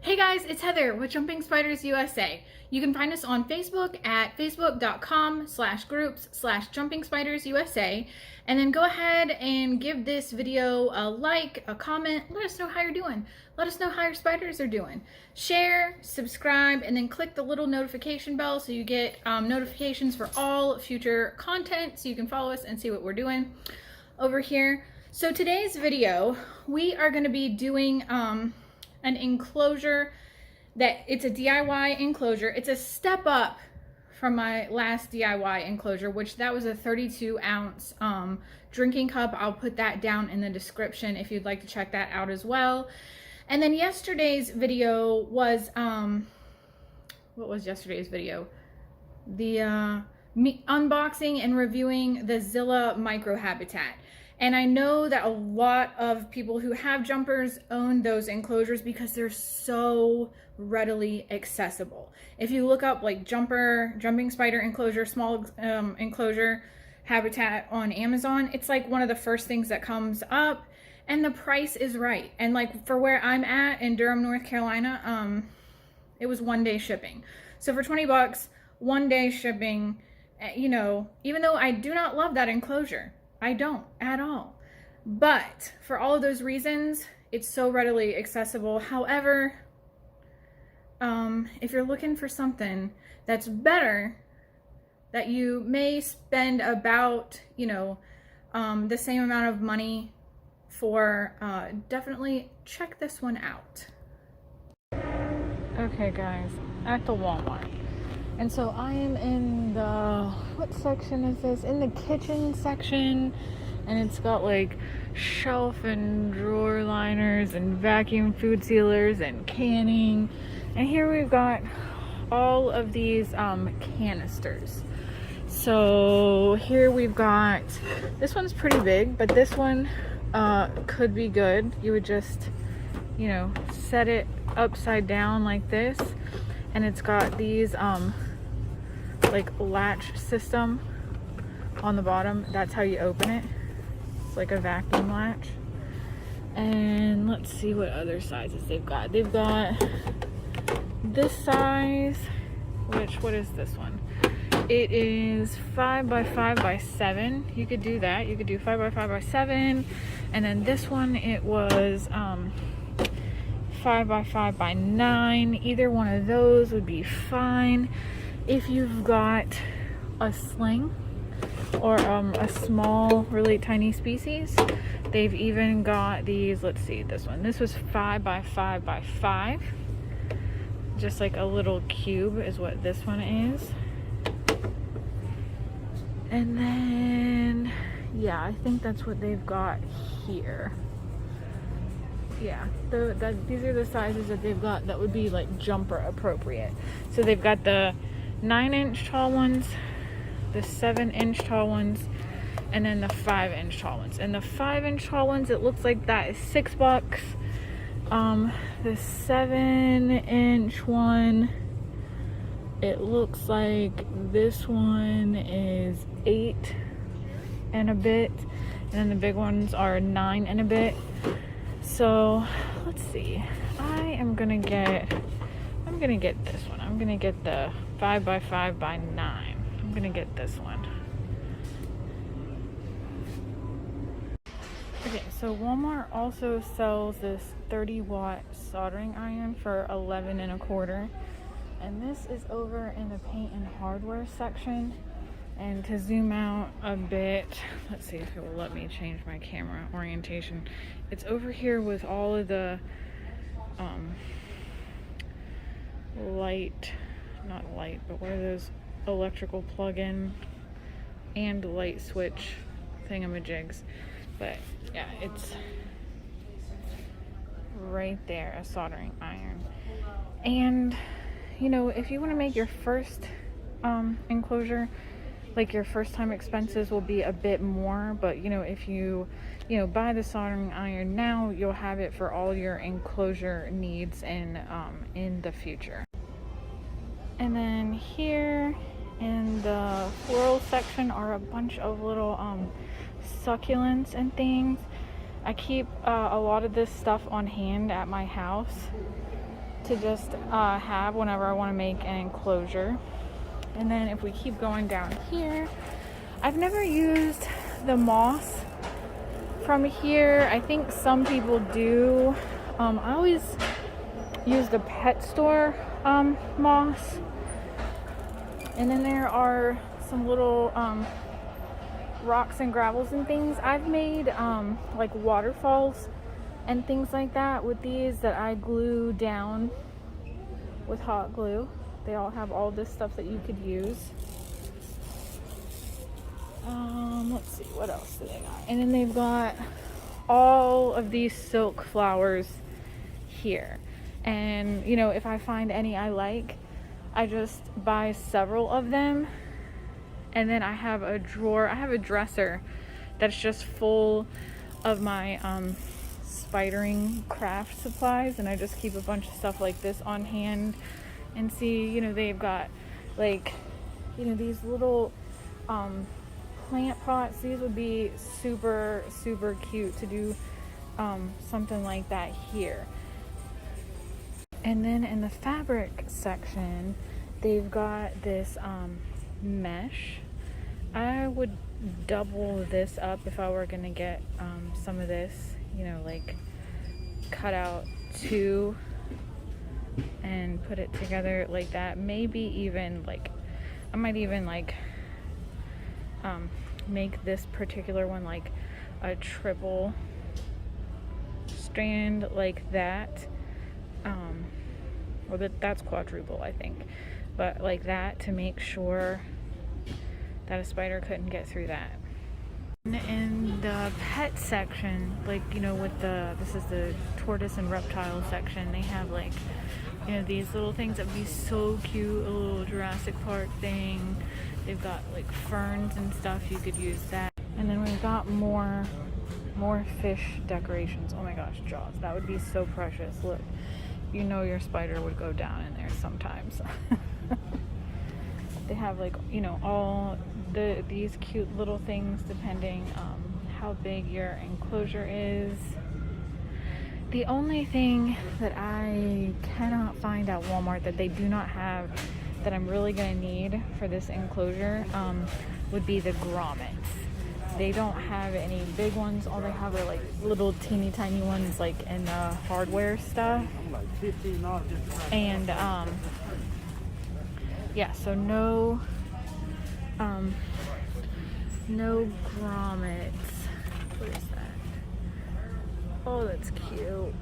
Hey guys, it's Heather with Jumping Spiders USA. You can find us on Facebook at facebook.com/groups/Jumping Spiders USA. And then go ahead and give this video a like, a comment. Let us know how you're doing. Let us know how your spiders are doing. Share, subscribe, and then click the little notification bell so you get notifications for all future content so you can follow us and see what we're doing over here. So today's video, we are going to be doing an enclosure that it's a DIY enclosure. It's a step up from my last DIY enclosure, which that was a 32-ounce drinking cup. I'll put that down in the description if you'd like to check that out as well. And then yesterday's video was, what was yesterday's video? The me unboxing and reviewing the Zilla micro habitat. And I know that a lot of people who have jumpers own those enclosures because they're so readily accessible. If you look up like jumping spider enclosure, small enclosure habitat on Amazon, it's like one of the first things that comes up, and the price is right. And like for where I'm at in Durham, North Carolina, it was 1-day shipping. So for 20 bucks, 1-day shipping, you know, even though I do not love that enclosure, I don't at all. But for all of those reasons, it's so readily accessible. However, if you're looking for something that's better, that you may spend about, you know, the same amount of money for, definitely check this one out. Okay guys, at the Walmart. And so I am in the, what section is this? In the kitchen section, and it's got like shelf and drawer liners and vacuum food sealers and canning. And here we've got all of these canisters. So here we've got, this one's pretty big, but this one could be good. You would just, you know, set it upside down like this. And it's got these like latch system on the bottom. That's how you open it. It's like a vacuum latch. And let's see what other sizes they've got. They've got this size, which, what is this one? It is 5 by 5 by 7. You could do that. You could do 5 by 5 by 7. And then this one, it was 5 by 5 by 9. Either one of those would be fine. If you've got a sling or a small, really tiny species, they've even got these. Let's see, this one. This was 5 by 5 by 5. Just like a little cube is what this one is. And then, yeah, I think that's what they've got here. Yeah, these are the sizes that they've got that would be like jumper appropriate. So they've got the 9-inch tall ones, the 7-inch tall ones, and then the 5-inch tall ones. And the 5-inch tall ones, it looks like that is $6. The 7-inch one, it looks like this one is 8 and a bit, and then the big ones are 9 and a bit. So let's see, I'm gonna get this one. I'm gonna get the 5 by 5 by 9. I'm gonna get this one. Okay, so Walmart also sells this 30-watt soldering iron for $11.25, and this is over in the paint and hardware section. And to zoom out a bit, let's see if it will let me change my camera orientation. It's over here with all of the not light, but what are those electrical plug-in and light switch thingamajigs. But yeah, it's right there, a soldering iron. And you know, if you want to make your first enclosure, like your first time expenses will be a bit more, but you know, if you buy the soldering iron now, you'll have it for all your enclosure needs in the future. And then here in the floral section are a bunch of little succulents and things. I keep a lot of this stuff on hand at my house. to just have whenever I want to make an enclosure. And then if we keep going down here, I've never used the moss from here. I think some people do. I always use the pet store moss. And then there are some little rocks and gravels and things. I've made like waterfalls and things like that with these that I glue down with hot glue. They all have all this stuff that you could use. Let's see, what else do they got? And then they've got all of these silk flowers here. And, you know, if I find any I like, I just buy several of them. And then I have a drawer, I have a dresser that's just full of my spidering craft supplies. And I just keep a bunch of stuff like this on hand. And see, you know, they've got like, you know, these little plant pots. These would be super, super cute to do something like that here. And then in the fabric section, they've got this mesh. I would double this up if I were gonna get some of this, you know, like cut out two and put it together like that. Maybe even like, I might even like make this particular one like a triple strand like that, or that's quadruple, I think, but like that, to make sure that a spider couldn't get through that. In the pet section, like, you know, with this is the tortoise and reptile section, they have like, you know, these little things that would be so cute, a little Jurassic Park thing. They've got like ferns and stuff, you could use that. And then we've got more fish decorations. Oh my gosh, Jaws, that would be so precious. Look, you know your spider would go down in there sometimes. They have like, you know, all these cute little things depending how big your enclosure is. The only thing that I cannot find at Walmart that they do not have that I'm really gonna need for this enclosure would be the grommets. They don't have any big ones. All they have are like little teeny tiny ones, like in the hardware stuff. And yeah, so no grommets. What is that? Oh, that's cute.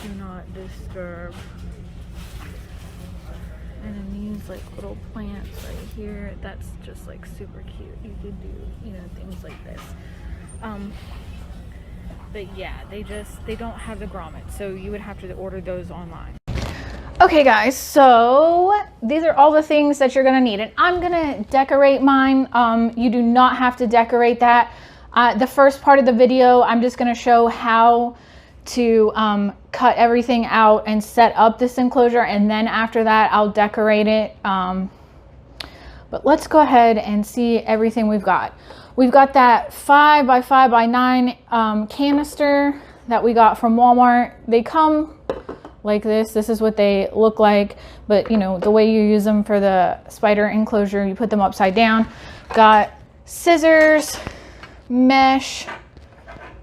Do not disturb. And then these like little plants right here, that's just like super cute. You could do, you know, things like this. But yeah, they don't have the grommets, so you would have to order those online. Okay guys, so these are all the things that you're gonna need, and I'm gonna decorate mine. You do not have to decorate that. The first part of the video, I'm just gonna show how to cut everything out and set up this enclosure, and then after that I'll decorate it. But let's go ahead and see everything we've got. We've got that 5 by 5 by 9 canister that we got from Walmart. They come like this. This is what they look like, but you know, the way you use them for the spider enclosure, you put them upside down. Got scissors, mesh,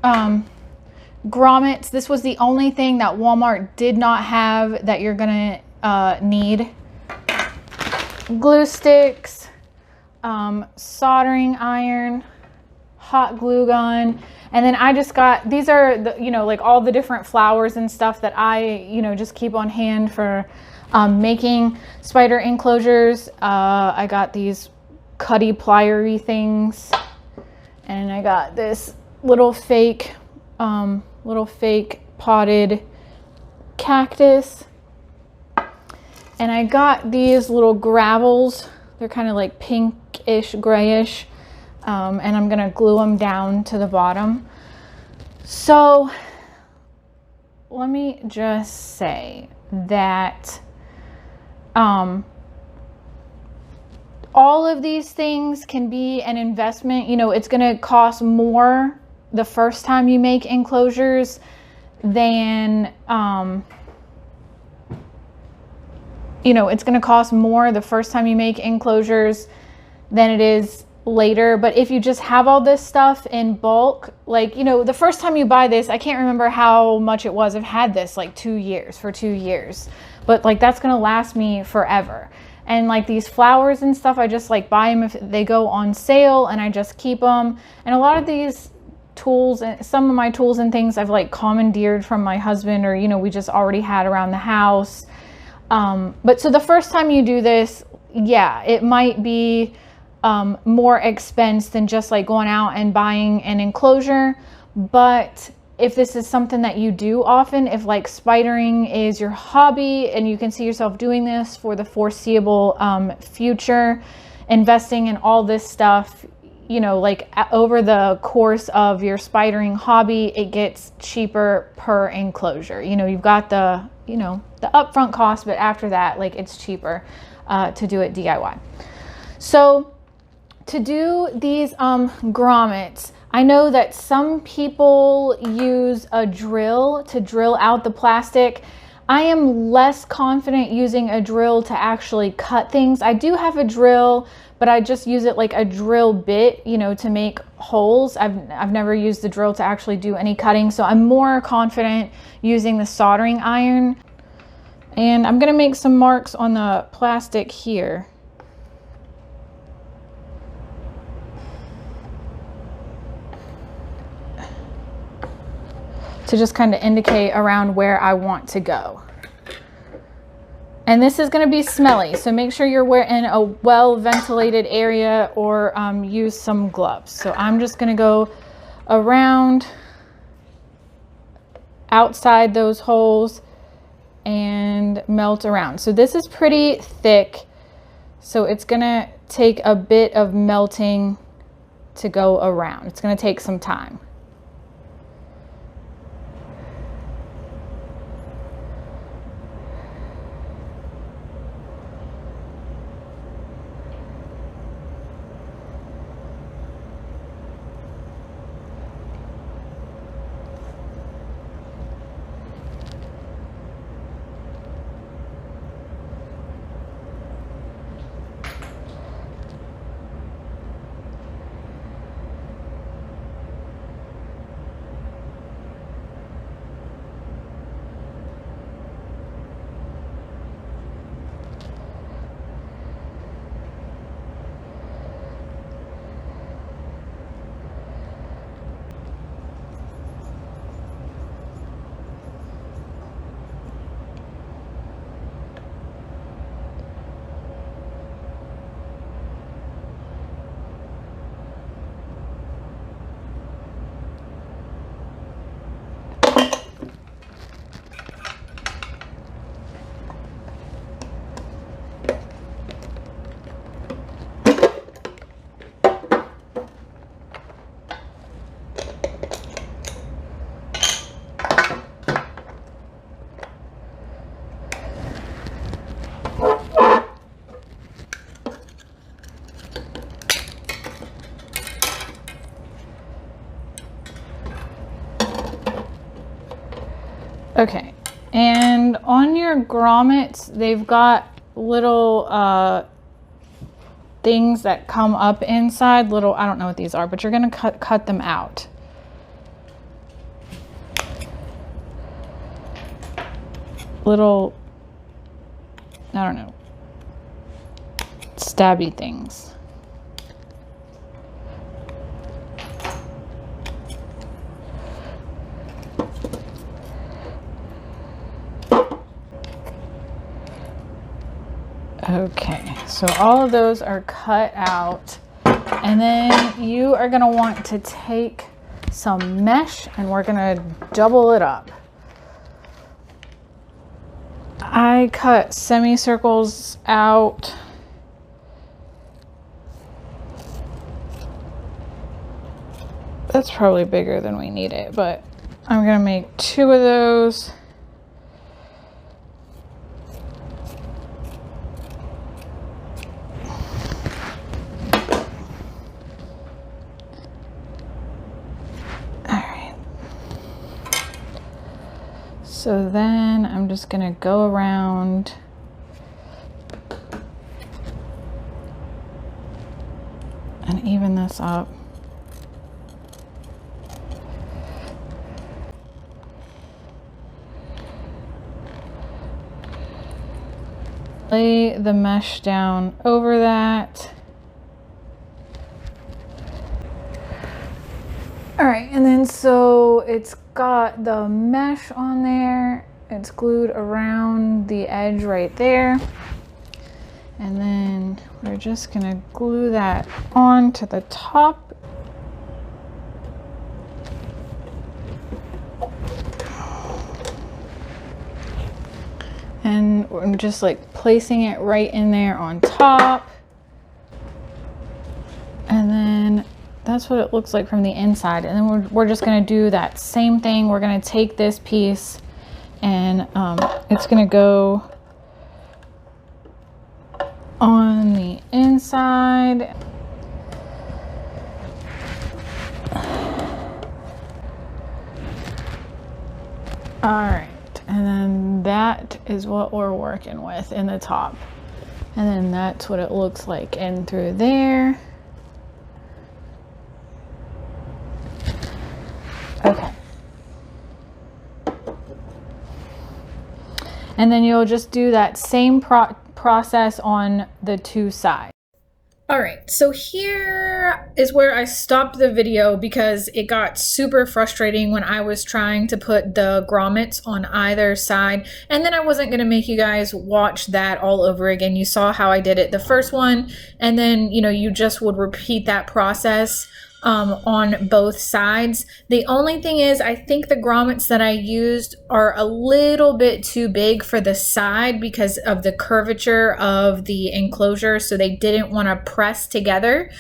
grommets. This was the only thing that Walmart did not have that you're gonna need. Glue sticks, soldering iron, hot glue gun, and then I just got, these are the, you know, like all the different flowers and stuff that I, you know, just keep on hand for making spider enclosures. I got these cutty plier-y things, and I got this little fake potted cactus, and I got these little gravels. They're kind of like pinkish grayish, and I'm gonna glue them down to the bottom. So let me just say that all of these things can be an investment. You know, it's gonna cost more the first time you make enclosures than you know, it's going to cost more the first time you make enclosures than it is later. But if you just have all this stuff in bulk, like, you know, the first time you buy this, I can't remember how much it was. I've had this like 2 years, for 2 years, but like that's going to last me forever. And like these flowers and stuff, I just like buy them if they go on sale, and I just keep them. And a lot of these tools, and some of my tools and things, I've like commandeered from my husband, or, you know, we just already had around the house. But so the first time you do this, yeah, it might be more expense than just like going out and buying an enclosure. But if this is something that you do often, if like spidering is your hobby and you can see yourself doing this for the foreseeable future, investing in all this stuff, you know, like over the course of your spidering hobby, it gets cheaper per enclosure. You know, you've got the, you know, the upfront cost, but after that, like it's cheaper to do it DIY. So to do these grommets, I know that some people use a drill to drill out the plastic. I am less confident using a drill to actually cut things. I do have a drill, but I just use it like a drill bit, you know, to make holes. I've never used the drill to actually do any cutting, so I'm more confident using the soldering iron. And I'm gonna make some marks on the plastic here. To just kind of indicate around where I want to go. And this is going to be smelly, so make sure you're in a well ventilated area, or use some gloves. So I'm just going to go around outside those holes and melt around. So this is pretty thick, so it's going to take a bit of melting to go around. It's going to take some time. Okay, and on your grommets, they've got little things that come up inside, little, I don't know what these are, but you're gonna cut them out. Little, I don't know, stabby things. Okay, so all of those are cut out, and then you are going to want to take some mesh and we're going to double it up. I cut semicircles out. That's probably bigger than we need it, but I'm going to make 2 of those. So then I'm just gonna go around and even this up. Lay the mesh down over that. All right, and then so it's got the mesh on there. It's glued around the edge right there. And then we're just gonna glue that onto the top. And we're just like placing it right in there on top. And then that's what it looks like from the inside. And then we're just gonna do that same thing. We're gonna take this piece and it's gonna go on the inside. All right, and then that is what we're working with in the top. And then that's what it looks like in through there. Okay. And then you'll just do that same process on the two sides. All right, so here is where I stopped the video because it got super frustrating when I was trying to put the grommets on either side, and then I wasn't going to make you guys watch that all over again. You saw how I did it the first one, and then you just would repeat that process on both sides. The only thing is, I think the grommets that I used are a little bit too big for the side because of the curvature of the enclosure, so they didn't want to press together.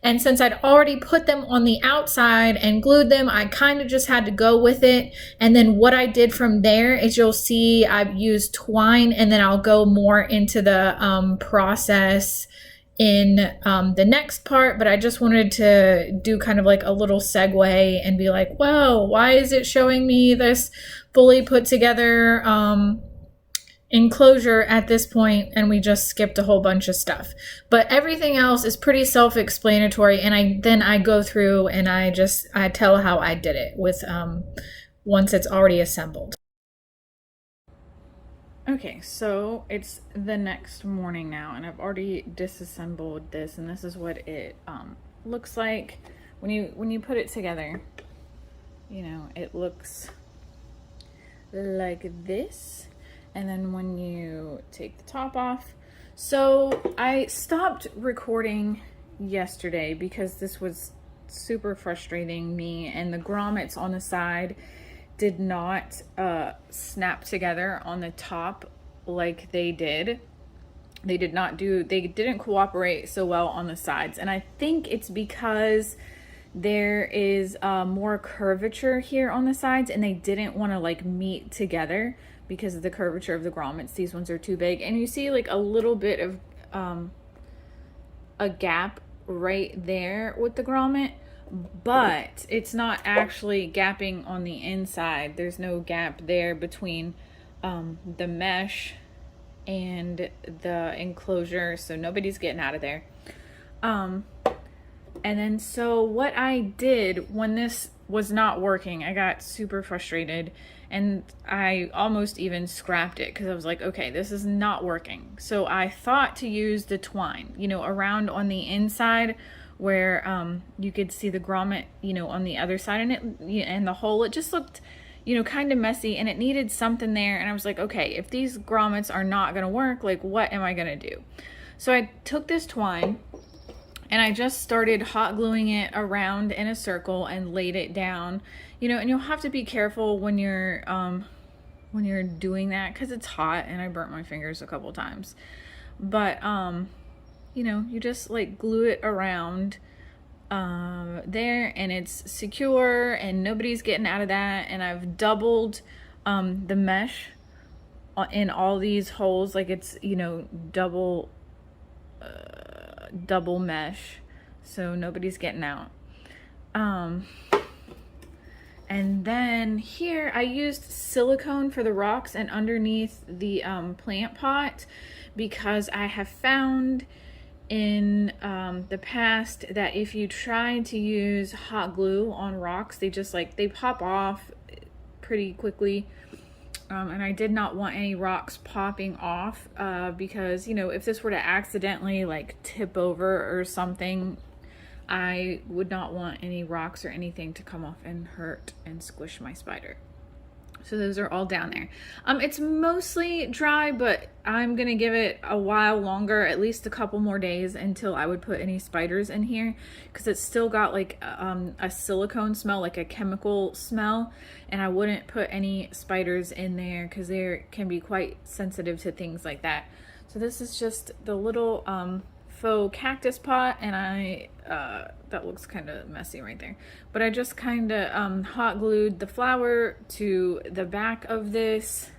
And since I'd already put them on the outside and glued them, I kind of just had to go with it. And then what I did from there is, you'll see I've used twine, and then I'll go more into the process in the next part, but I just wanted to do kind of like a little segue and be like, whoa, why is it showing me this fully put together enclosure at this point, and we just skipped a whole bunch of stuff. But everything else is pretty self-explanatory, and then I go through and I tell how I did it with once it's already assembled. Okay, so it's the next morning now, and I've already disassembled this, and this is what it looks like when you put it together. It looks like this, and then when you take the top off. So I stopped recording yesterday because this was super frustrating me, and the grommets on the side did not snap together on the top like they did. They didn't cooperate so well on the sides, and I think it's because there is more curvature here on the sides, and they didn't want to like meet together because of the curvature of the grommets. These ones are too big, and you see like a little bit of a gap right there with the grommet, but it's not actually gapping on the inside. There's no gap there between the mesh and the enclosure, so nobody's getting out of there. And then so what I did when this was not working, I got super frustrated, and I almost even scrapped it because I was like, okay, this is not working. So I thought to use the twine, around on the inside where you could see the grommet, on the other side, and the hole, it just looked, kind of messy, and it needed something there. And I was like, okay, if these grommets are not going to work, like, what am I going to do? So I took this twine and I just started hot gluing it around in a circle and laid it down, and you'll have to be careful when you're doing that because it's hot, and I burnt my fingers a couple times. But you just like glue it around there, and it's secure, and nobody's getting out of that. And I've doubled the mesh in all these holes, like it's double mesh, so nobody's getting out. And then here I used silicone for the rocks and underneath the plant pot, because I have found in the past that if you try to use hot glue on rocks, they just like, they pop off pretty quickly. And I did not want any rocks popping off because, you know, if this were to accidentally like tip over or something, I would not want any rocks or anything to come off and hurt and squish my spider. So those are all down there. It's mostly dry, but I'm gonna give it a while longer, at least a couple more days, until I would put any spiders in here, because it's still got like a silicone smell, like a chemical smell, and I wouldn't put any spiders in there because they can be quite sensitive to things like that. So this is just the little faux cactus pot, and that looks kind of messy right there, but I just kind of hot glued the flower to the back of this,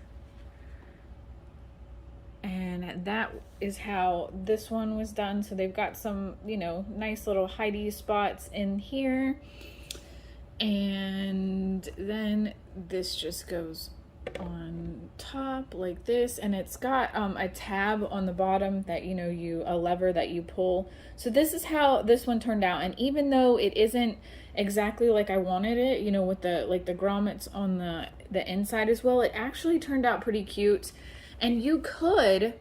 and that is how this one was done. So they've got some, you know, nice little hidey spots in here, and then this just goes on top like this, and it's got a tab on the bottom that, you know, a lever that you pull. So this is how this one turned out, and even though it isn't exactly like I wanted it, you know, with the like the grommets on the inside as well, it actually turned out pretty cute. And you could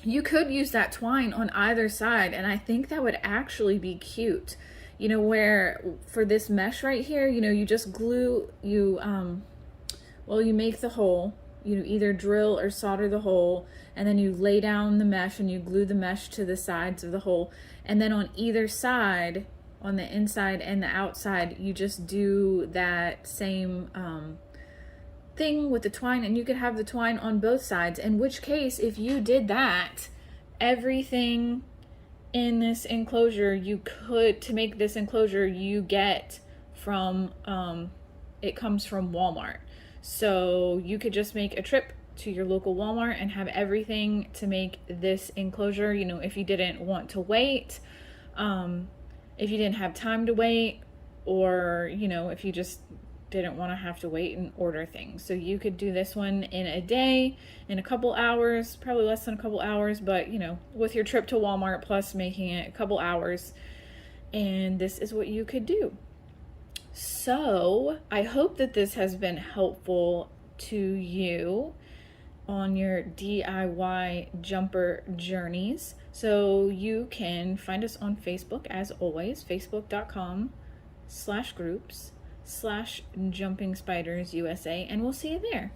use that twine on either side, and I think that would actually be cute, you know, where for this mesh right here, you know, you just glue, well, you make the hole, you either drill or solder the hole, and then you lay down the mesh and you glue the mesh to the sides of the hole. And then on either side, on the inside and the outside, you just do that same thing with the twine, and you could have the twine on both sides. In which case, if you did that, everything in this enclosure, to make this enclosure, you get from, it comes from Walmart. So you could just make a trip to your local Walmart and have everything to make this enclosure, you know, if you didn't want to wait, if you didn't have time to wait, or, you know, if you just didn't want to have to wait and order things. So you could do this one in a day, in a couple hours, probably less than a couple hours, but, you know, with your trip to Walmart plus making it a couple hours, and this is what you could do. So I hope that this has been helpful to you on your DIY jumper journeys. So you can find us on Facebook as always, facebook.com/groups/jumping spiders USA, and we'll see you there.